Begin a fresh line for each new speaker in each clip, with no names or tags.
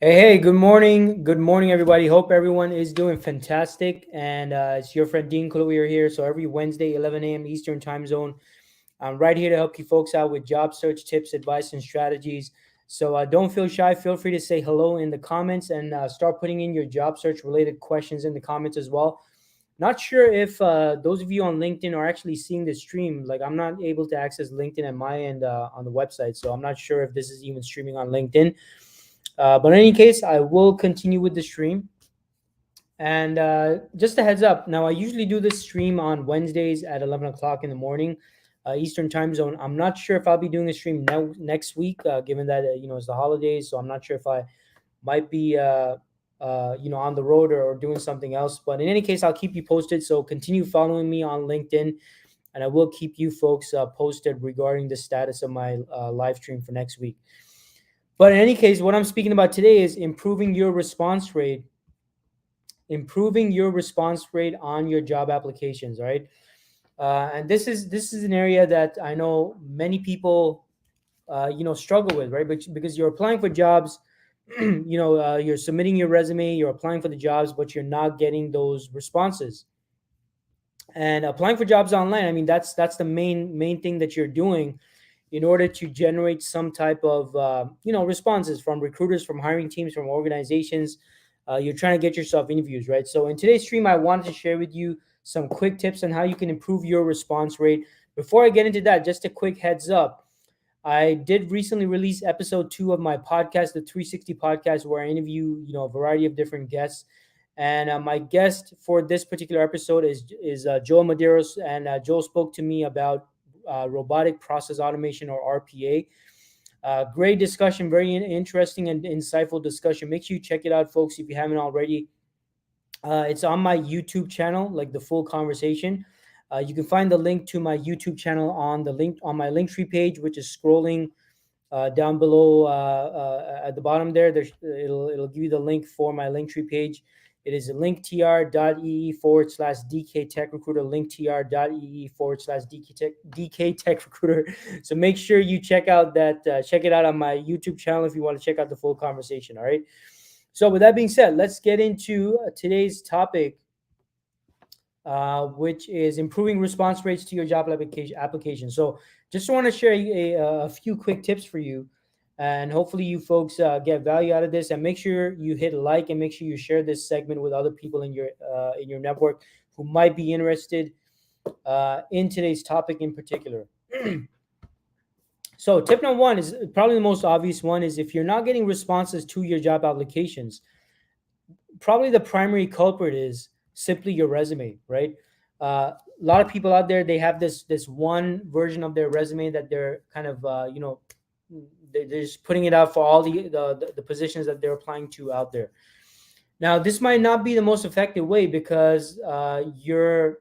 Hey, good morning. Good morning, everybody. Hope everyone is doing fantastic. And it's your friend Dean Kulaweera here. So every Wednesday, 11 a.m. Eastern time zone, I'm right here to help you folks out with job search tips, advice, and strategies. So don't feel shy. Feel free to say hello in the comments and start putting in your job search related questions in the comments as well. Not sure if those of you on LinkedIn are actually seeing this stream. Like, I'm not able to access LinkedIn at my end on the website. So I'm not sure if this is even streaming on LinkedIn. But in any case, I will continue with the stream. And just a heads up, now I usually do this stream on Wednesdays at 11 o'clock in the morning, Eastern time zone. I'm not sure if I'll be doing a stream next week, given that, it's the holidays. So I'm not sure if I might be, on the road or doing something else. But in any case, I'll keep you posted. So continue following me on LinkedIn, and I will keep you folks posted regarding the status of my live stream for next week. But in any case, what I'm speaking about today is improving your response rate on your job applications, right? And this is an area that I know many people struggle with, right? But because you're applying for jobs, you're submitting your resume, you're applying for the jobs, but you're not getting those responses. And applying for jobs online, I mean, that's the main thing that you're doing in order to generate some type of responses from recruiters, from hiring teams, from organizations. You're trying to get yourself interviews, right? So in today's stream, I wanted to share with you some quick tips on how you can improve your response rate. Before I get into that, just a quick heads up. I did recently release episode 2 of my podcast, the 360 podcast, where I interview a variety of different guests. And my guest for this particular episode is Joel Medeiros, and Joel spoke to me about robotic process automation, or RPA. Great discussion, very interesting and insightful discussion. Make sure you check it out, folks, if you haven't already. It's on my YouTube channel, like the full conversation. You can find the link to my YouTube channel on my Linktree page, which is scrolling down below at the bottom there. It'll give you the link for my Linktree page. It is linktr.ee/DK Tech Recruiter, linktr.ee/DK Tech Recruiter. So make sure you check it out on my YouTube channel if you want to check out the full conversation. All right. So with that being said, let's get into today's topic, which is improving response rates to your job application. So just want to share a few quick tips for you, and hopefully you folks get value out of this. And make sure you hit like, and make sure you share this segment with other people in your network who might be interested in today's topic in particular. So tip number one is probably the most obvious one: is if you're not getting responses to your job applications, probably the primary culprit is simply your resume, right? A lot of people out there, they have this one version of their resume that they're kind of they're just putting it out for all the positions that they're applying to out there. Now, this might not be the most effective way, because you're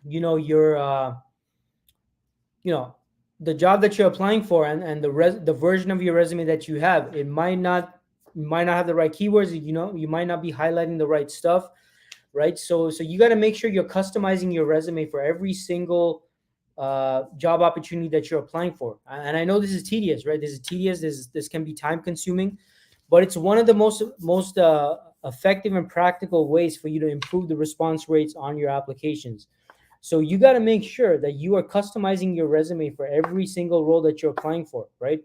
the job that you're applying for, and the version of your resume that you have, it might not have the right keywords. You might not be highlighting the right stuff, right? So you got to make sure you're customizing your resume for every single job opportunity that you're applying for. And I know this is tedious, right? This can be time consuming, but it's one of the most effective and practical ways for you to improve the response rates on your applications. So you got to make sure that you are customizing your resume for every single role that you're applying for, right?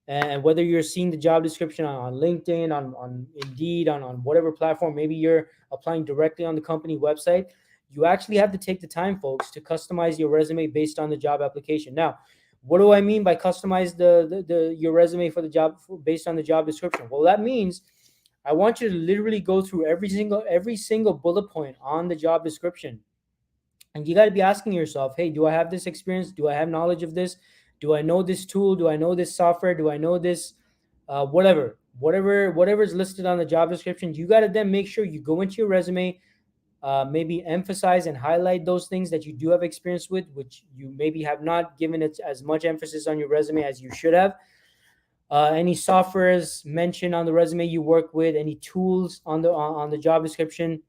And whether you're seeing the job description on LinkedIn, on Indeed, on whatever platform, maybe you're applying directly on the company website, you actually have to take the time, folks, to customize your resume based on the job application. Now, what do I mean by customize your resume for the job based on the job description? Well, that means I want you to literally go through every single bullet point on the job description. And you got to be asking yourself, hey, do I have this experience? Do I have knowledge of this? Do I know this tool? Do I know this software? Do I know this whatever is listed on the job description? You got to then make sure you go into your resume, maybe emphasize and highlight those things that you do have experience with, which you maybe have not given it as much emphasis on your resume as you should have. Any softwares mentioned on the resume you work with, any tools on the job description.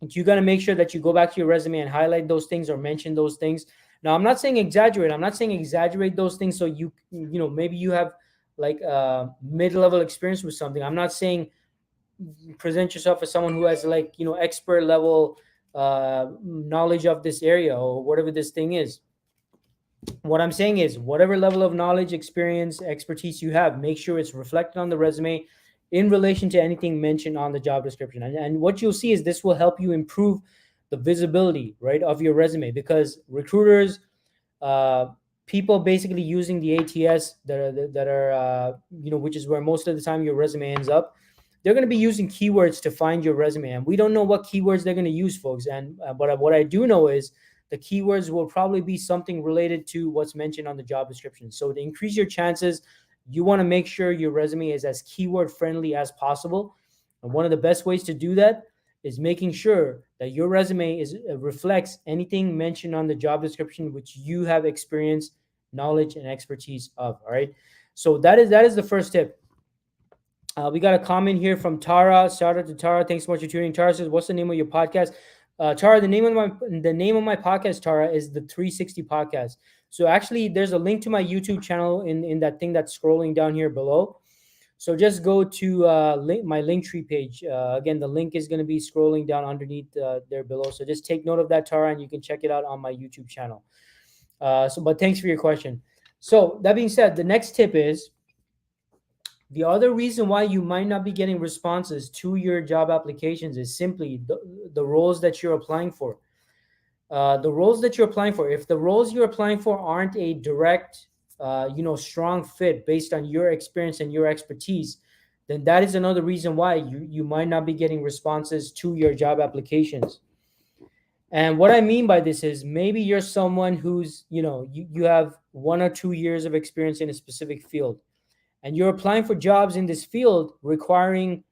You got to make sure that you go back to your resume and highlight those things or mention those things. Now, I'm not saying exaggerate. I'm not saying exaggerate those things. So maybe you have like mid-level experience with something. I'm not saying present yourself as someone who has like expert level knowledge of this area or whatever this thing is. What I'm saying is, whatever level of knowledge, experience, expertise you have, make sure it's reflected on the resume in relation to anything mentioned on the job description. And what you'll see is this will help you improve the visibility, right, of your resume, because recruiters, uh, people basically using the ATS that are which is where most of the time your resume ends up. They're going to be using keywords to find your resume, and we don't know what keywords they're going to use, folks. And but what I do know is the keywords will probably be something related to what's mentioned on the job description. So to increase your chances, you want to make sure your resume is as keyword friendly as possible. And one of the best ways to do that is making sure that your resume reflects anything mentioned on the job description which you have experience, knowledge, and expertise of. All right. So that is the first tip. We got a comment here from Tara. Shout out to Tara. Thanks so much for tuning. Tara says, "What's the name of your podcast?" Tara, the name of my podcast, Tara, is the 360 Podcast. So actually, there's a link to my YouTube channel in that thing that's scrolling down here below. So just go to my Linktree page. Again, the link is going to be scrolling down underneath there below. So just take note of that, Tara, and you can check it out on my YouTube channel. But thanks for your question. So that being said, the next tip is, the other reason why you might not be getting responses to your job applications is simply the roles that you're applying for. The roles that you're applying for, if the roles you're applying for aren't a direct, strong fit based on your experience and your expertise, then that is another reason why you might not be getting responses to your job applications. And what I mean by this is, maybe you're someone who's, you have 1 or 2 years of experience in a specific field, and you're applying for jobs in this field requiring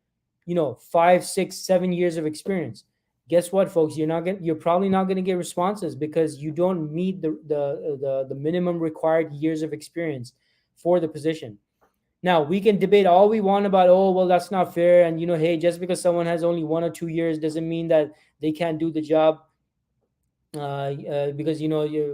5, 6, 7 years of experience. Guess what, folks? You're probably not going to get responses because you don't meet the minimum required years of experience for the position. Now, we can debate all we want about, oh, well, that's not fair, and hey, just because someone has only 1 or 2 years doesn't mean that they can't do the job, because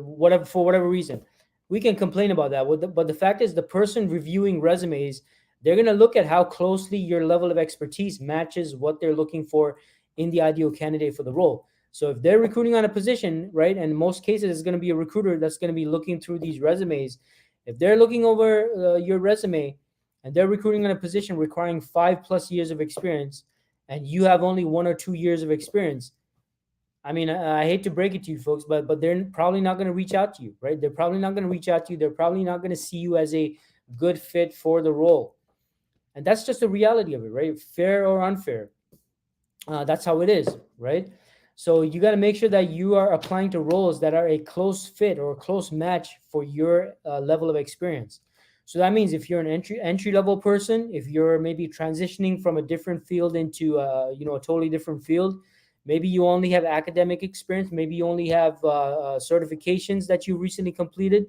whatever, for whatever reason, we can complain about that. But the fact is, the person reviewing resumes, they're going to look at how closely your level of expertise matches what they're looking for in the ideal candidate for the role. So if they're recruiting on a position, right, and in most cases it's going to be a recruiter that's going to be looking through these resumes. If they're looking over your resume and they're recruiting on a position requiring 5+ years of experience, and you have only 1 or 2 years of experience, I mean, I hate to break it to you, folks, but they're probably not going to reach out to you, right? They're probably not going to reach out to you. They're probably not going to see you as a good fit for the role. And that's just the reality of it, right? Fair or unfair. That's how it is, right? So you got to make sure that you are applying to roles that are a close fit or a close match for your level of experience. So that means if you're an entry level person, if you're maybe transitioning from a different field into a totally different field, maybe you only have academic experience, maybe you only have certifications that you recently completed,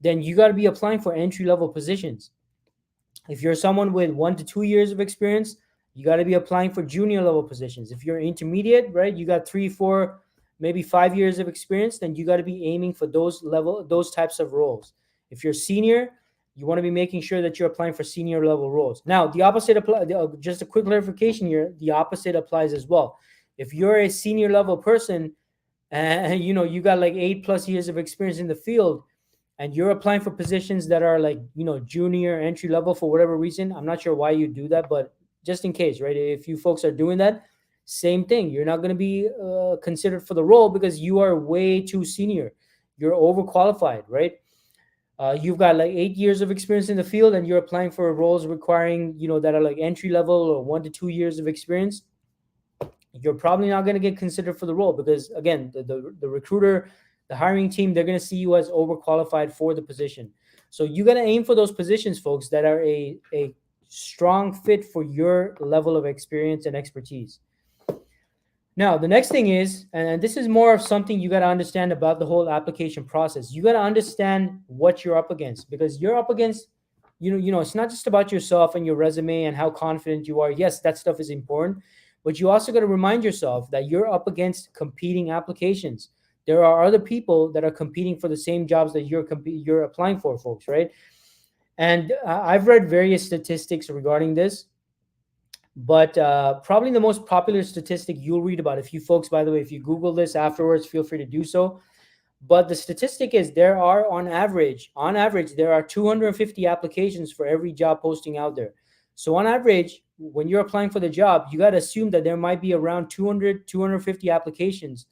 then you got to be applying for entry level positions. If you're someone with 1 to 2 years of experience, you got to be applying for junior level positions. If you're intermediate, right, you got 3, 4, maybe 5 years of experience, then you got to be aiming for those types of roles. If you're senior, you want to be making sure that you're applying for senior level roles. Now, the opposite applies. Just a quick clarification here: the opposite applies as well. If you're a senior level person and you got like 8+ years of experience in the field, and you're applying for positions that are like junior, entry level, for whatever reason, I'm not sure why you do that, but just in case, right? If you folks are doing that, same thing. You're not going to be considered for the role because you are way too senior. You're overqualified, right? You've got like 8 years of experience in the field, and you're applying for roles requiring that are like entry level or 1 to 2 years of experience. You're probably not going to get considered for the role because, again, the recruiter, the hiring team, they're going to see you as overqualified for the position. So you got to aim for those positions, folks, that are a strong fit for your level of experience and expertise. Now, the next thing is, and this is more of something you got to understand about the whole application process. You got to understand what you're up against, because you're up against, it's not just about yourself and your resume and how confident you are. Yes, that stuff is important, but you also got to remind yourself that you're up against competing applications. There are other people that are competing for the same jobs that you're applying for, folks, right? And I've read various statistics regarding this, but probably the most popular statistic you'll read about, if you folks, by the way, if you Google this afterwards, feel free to do so. But the statistic is there are on average, there are 250 applications for every job posting out there. So on average, when you're applying for the job, you got to assume that there might be around 200, 250 applications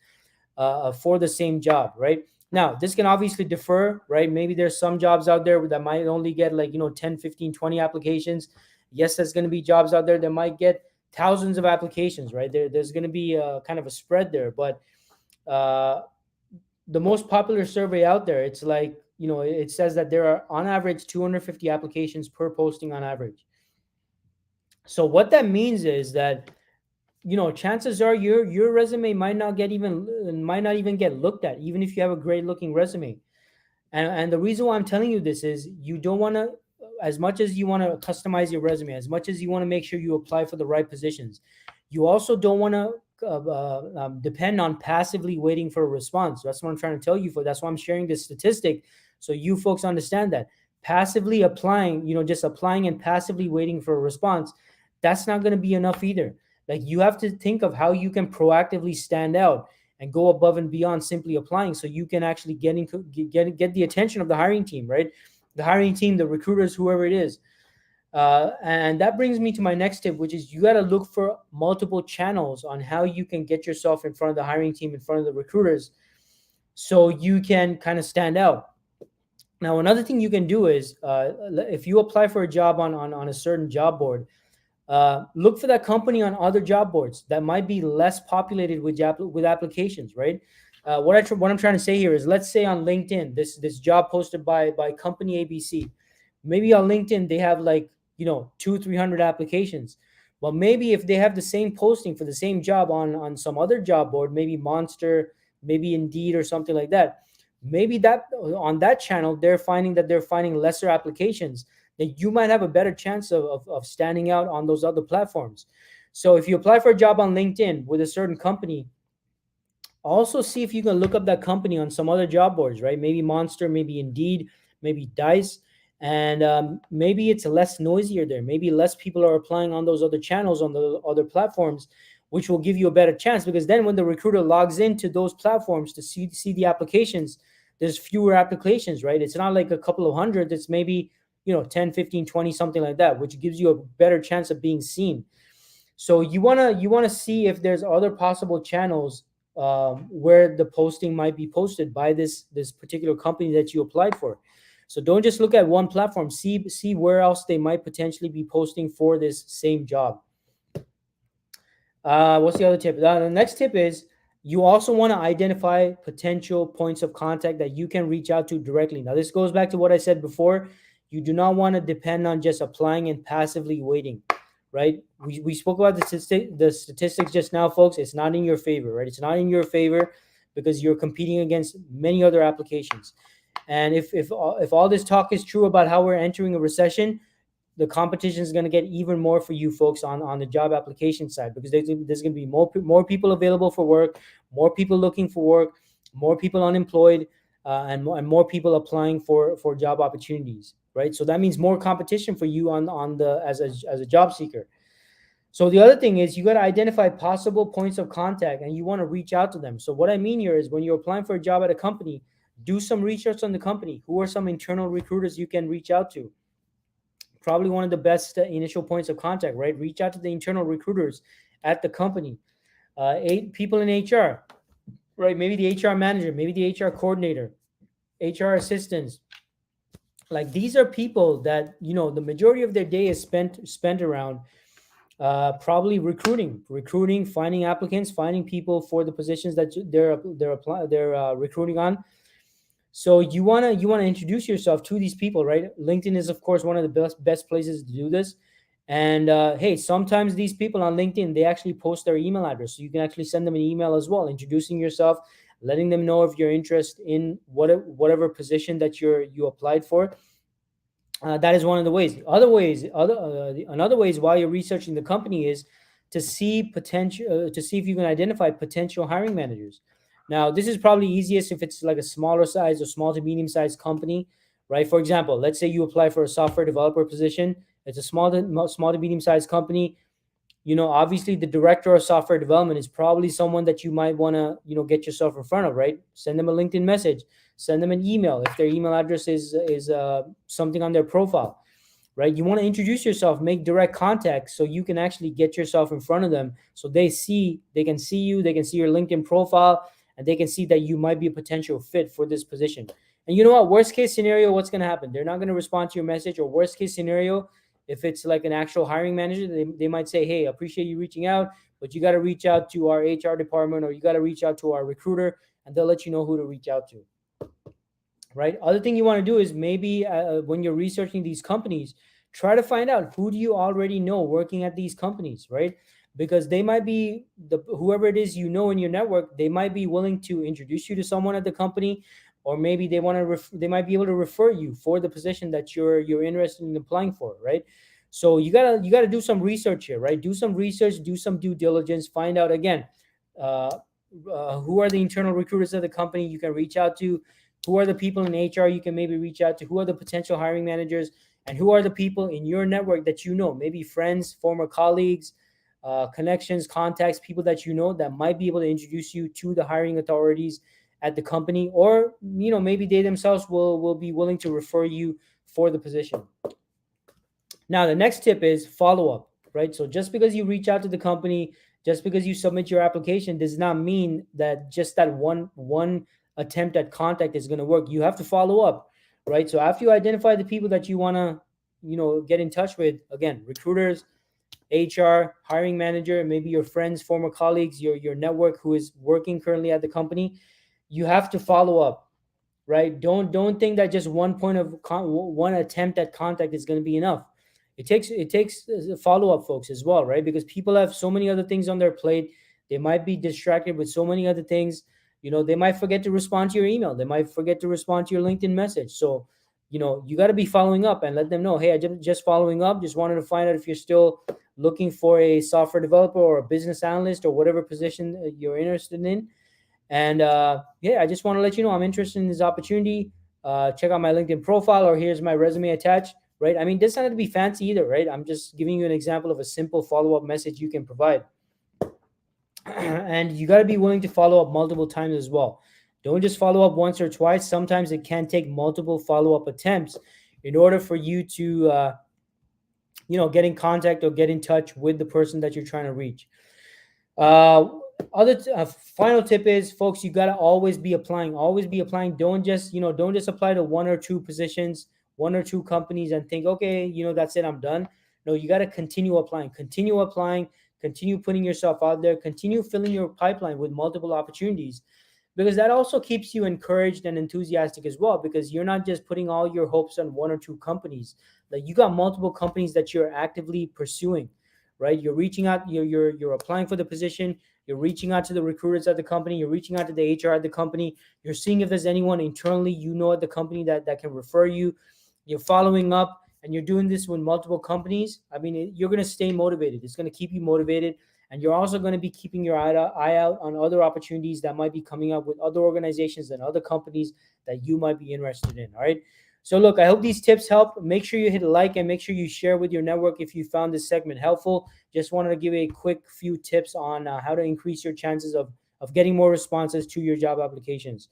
for the same job, right? Now, this can obviously differ, right? Maybe there's some jobs out there that might only get like, 10, 15, 20 applications. Yes, there's going to be jobs out there that might get thousands of applications, right? There's going to be kind of a spread there. But uh, the most popular survey out there, it's like, it says that there are on average 250 applications per posting on average. So what that means is that, chances are your resume might not even get looked at, even if you have a great looking resume. And the reason why I'm telling you this is you don't want to, as much as you want to customize your resume, as much as you want to make sure you apply for the right positions, you also don't want to depend on passively waiting for a response. That's what I'm trying to tell you. That's why I'm sharing this statistic, so you folks understand that passively applying, just applying and passively waiting for a response, that's not going to be enough either. Like, you have to think of how you can proactively stand out and go above and beyond simply applying, so you can actually get the attention of the hiring team, right? The hiring team, the recruiters, whoever it is. And that brings me to my next tip, which is you got to look for multiple channels on how you can get yourself in front of the hiring team, in front of the recruiters, so you can kind of stand out. Now, another thing you can do is, if you apply for a job on a certain job board, look for that company on other job boards that might be less populated with applications, right? What I'm trying to say here is, let's say on LinkedIn, this job posted by company ABC. Maybe on LinkedIn they have like, 200-300 applications. But maybe if they have the same posting for the same job on some other job board, maybe Monster, maybe Indeed or something like that, maybe that on that channel they're finding lesser applications, that you might have a better chance of standing out on those other platforms. So if you apply for a job on LinkedIn with a certain company, also see if you can look up that company on some other job boards, right? Maybe Monster, maybe Indeed, maybe Dice. And maybe it's less noisier there. Maybe less people are applying on those other channels, on the other platforms, which will give you a better chance, because then when the recruiter logs into those platforms to see the applications, there's fewer applications, right? It's not like a couple of hundred. It's maybe, 10, 15, 20, something like that, which gives you a better chance of being seen. So you want to see if there's other possible channels where the posting might be posted by this particular company that you applied for. So don't just look at one platform. See where else they might potentially be posting for this same job. What's the other tip? The next tip is you also want to identify potential points of contact that you can reach out to directly. Now, this goes back to what I said before. You do not want to depend on just applying and passively waiting, right? We spoke about the statistics just now, folks. It's not in your favor, right? It's not in your favor because you're competing against many other applications. And if all this talk is true about how we're entering a recession, the competition is going to get even more for you folks on the job application side, because there's going to be more people available for work, more people looking for work, more people unemployed, and more people applying for job opportunities, right? So that means more competition for you on the as a job seeker. So the other thing is you got to identify possible points of contact and you want to reach out to them. So what I mean here is, when you're applying for a job at a company, do some research on the company. Who are some internal recruiters you can reach out to? Probably one of the best initial points of contact, right? Reach out to the internal recruiters at the company. 8 people in HR, right? Maybe the HR manager, maybe the HR coordinator, HR assistants. Like, these are people that, the majority of their day is spent around probably recruiting, finding applicants, finding people for the positions that they're recruiting on. So you wanna introduce yourself to these people, right? LinkedIn is, of course, one of the best places to do this. And hey, sometimes these people on LinkedIn, they actually post their email address, so you can actually send them an email as well, introducing yourself, letting them know if you're interested in whatever position that you applied for. That is one of the ways. Another ways while you're researching the company is to see if you can identify potential hiring managers. Now, this is probably easiest if it's like a smaller size or small to medium sized company, right? For example, let's say you apply for a software developer position. It's a small to medium sized company. Obviously the director of software development is probably someone that you might want to, get yourself in front of, right? Send them a LinkedIn message, send them an email if their email address is something on their profile, right? You want to introduce yourself, make direct contact so you can actually get yourself in front of them, so they can see you, they can see your LinkedIn profile, and they can see that you might be a potential fit for this position. And you know what? Worst case scenario, what's going to happen? They're not going to respond to your message. Or worst case scenario, if it's like an actual hiring manager, they might say, hey, appreciate you reaching out, but you got to reach out to our HR department, or you got to reach out to our recruiter, and they'll let you know who to reach out to, right? Other thing you want to do is maybe when you're researching these companies, try to find out who do you already know working at these companies, right? Because they might be whoever it is in your network, they might be willing to introduce you to someone at the company, or maybe they might be able to refer you for the position that you're interested in applying for, right? So you gotta do some research here, right? Do some research, do some due diligence, find out again, uh, who are the internal recruiters of the company you can reach out to, who are the people in HR you can maybe reach out to, who are the potential hiring managers, and who are the people in your network that maybe friends, former colleagues, connections, contacts, people that that might be able to introduce you to the hiring authorities at the company, or maybe they themselves will be willing to refer you for the position. Now, the next tip is follow up, right? So just because you reach out to the company, just because you submit your application, does not mean that just that one attempt at contact is going to work. You have to follow up, right? So after you identify the people that you want to, get in touch with, again, recruiters, HR, hiring manager, maybe your friends, former colleagues, your network who is working currently at the company, you have to follow up, right? Don't think that just one attempt at contact is going to be enough. It takes follow up, folks, as well, right? Because people have so many other things on their plate. They might be distracted with so many other things. They might forget to respond to your email. They might forget to respond to your LinkedIn message. So, you got to be following up and let them know, hey, I just following up. Just wanted to find out if you're still looking for a software developer or a business analyst or whatever position you're interested in. And yeah, I just want to let you know I'm interested in this opportunity. Check out my LinkedIn profile, or here's my resume attached, right? I mean, this doesn't have to be fancy either, right? I'm just giving you an example of a simple follow up message you can provide. And you got to be willing to follow up multiple times as well. Don't just follow up once or twice. Sometimes it can take multiple follow up attempts in order for you to, get in contact or get in touch with the person that you're trying to reach. Uh, Final tip is, folks, you got to always be applying. Always be applying. Don't just apply to one or two positions, one or two companies, and think, okay, that's it, I'm done. No, you got to continue applying. Continue applying. Continue putting yourself out there. Continue filling your pipeline with multiple opportunities, because that also keeps you encouraged and enthusiastic as well, because you're not just putting all your hopes on one or two companies. Like, you got multiple companies that you're actively pursuing, right? You're reaching out, you're applying for the position, you're reaching out to the recruiters at the company, you're reaching out to the HR at the company, you're seeing if there's anyone internally at the company that can refer you. You're following up, and you're doing this with multiple companies. I mean, you're going to stay motivated. It's going to keep you motivated. And you're also going to be keeping your eye out on other opportunities that might be coming up with other organizations and other companies that you might be interested in. All right. So look, I hope these tips help. Make sure you hit a like and make sure you share with your network if you found this segment helpful. Just wanted to give a quick few tips on how to increase your chances of getting more responses to your job applications.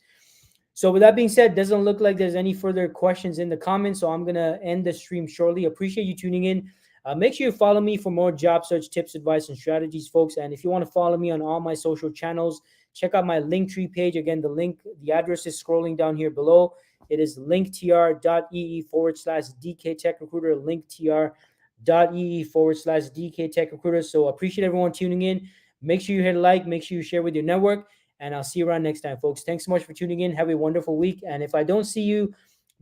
So with that being said, doesn't look like there's any further questions in the comments. So I'm going to end the stream shortly. Appreciate you tuning in. Make sure you follow me for more job search tips, advice, and strategies, folks. And if you want to follow me on all my social channels, check out my Linktree page. Again, the address is scrolling down here below. It is linktr.ee/DK Tech Recruiter, linktr.ee/DK Tech Recruiter. So appreciate everyone tuning in. Make sure you hit like, make sure you share with your network, and I'll see you around next time, folks. Thanks so much for tuning in. Have a wonderful week. And if I don't see you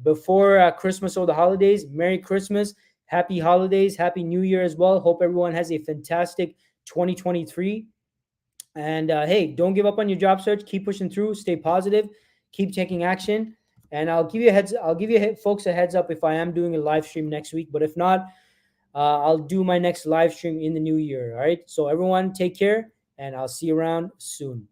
before Christmas or the holidays, Merry Christmas. Happy holidays, Happy New Year as well. Hope everyone has a fantastic 2023. And hey, don't give up on your job search. Keep pushing through. Stay positive. Keep taking action. And I'll give you folks a heads up if I am doing a live stream next week. But if not, I'll do my next live stream in the new year. All right. So everyone, take care, and I'll see you around soon.